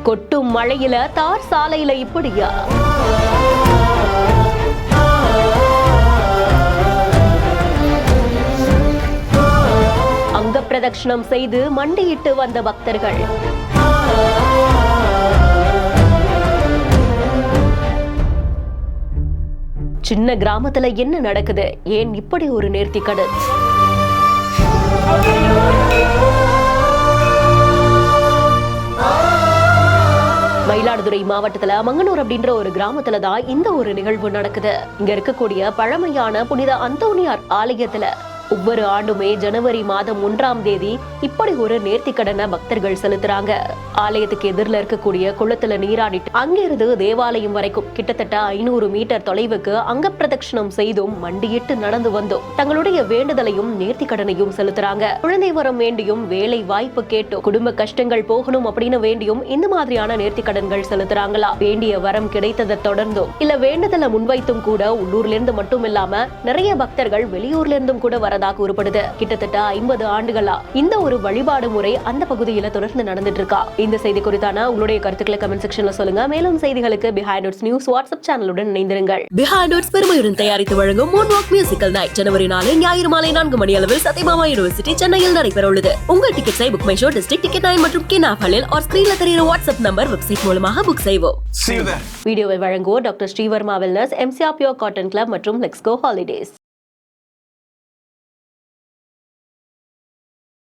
கொட்டும் மழையில தார் சாலையில இப்படியா? அங்க பிரதட்சணம் செய்து மண்டியிட்டு வந்த பக்தர்கள். சின்ன கிராமத்துல என்ன நடக்குது? ஏன் இப்படி ஒரு நேர்த்திக்கடன்? மயிலாடுதுறை மாவட்டத்துல மங்கனூர் அப்படின்ற ஒரு கிராமத்துல தான் இந்த ஒரு நிகழ்வு நடக்குது. இங்க இருக்கக்கூடிய பழமையான புனித அந்தோனியார் ஆலயத்துல ஒவ்வொரு ஆண்டுமே ஜனவரி மாதம் 1ஆம் தேதி இப்படி ஒரு நேர்த்திக்கடனை பக்தர்கள் செலுத்துறாங்க. ஆலயத்துக்கு எதிரில் இருக்கக்கூடிய குளத்துல நீராடிட்டு அங்கிருந்து தேவாலயம் வரைக்கும் கிட்டத்தட்ட 500 மீட்டர் தொலைவுக்கு அங்க பிரதட்சணம் செய்தும் மண்டியிட்டு நடந்து வந்தோம் தங்களுடைய வேண்டுதலையும் நேர்த்திக்கடனையும் செலுத்துறாங்க. குழந்தை வரம் வேண்டியும், வேலை வாய்ப்பு கேட்டும், குடும்ப கஷ்டங்கள் போகணும் அப்படின்னு வேண்டியும் இந்த மாதிரியான நேர்த்திக்கடன்கள் செலுத்துறாங்களா? வேண்டிய வரம் கிடைத்ததை தொடர்ந்தும் இல்ல வேண்டுதலை முன்வைத்தும் கூட உள்ளூர்ல இருந்து மட்டும் இல்லாம நிறைய பக்தர்கள் வெளியூர்ல இருந்தும் கூட வர கூறப்படுது. கிட்டத்தட்ட 50 ஆண்டுகளா இந்த ஒரு வழிபாடு முறை அந்த பகுதியில தொடர்ந்து நடந்துட்டு இருக்கா. இந்த செய்தி குறித்தான உங்களுடைய கருத்துக்களை கமெண்ட் செக்ஷன்ல சொல்லுங்க. மேலும் செய்திகளுக்கு பிஹைண்ட் நோட்ஸ் நியூஸ் வாட்ஸ்அப் சேனலுடன் இணைந்திருங்கள். பிஹைண்ட் நோட்ஸ் பெருமையுடன் தயாரித்து வழங்கும் மூன்வாக் மியூசிக்கல் நைட் ஜனவரி 4 ஞாயிறு மாலை 4 மணி அளவில் சத்யபாமா யூனிவர்சிட்டி சென்னையில் நடைபெற உள்ளது. உங்கள் டிக்கெட்ஸை BookMyShow, district ticket 9 மற்றும் கினாஃபலில் ஆர் ஸ்கிரீன்ல தெரியுற வாட்ஸ்அப் நம்பர், வெப்சைட் மூலமாக புக் செய்வோம். வீடியோவை வழங்குவோர் doctor Srivarma wellness, MCR pure cotton club மற்றும் லெட்ஸ் கோ ஹாலிடேஸ்.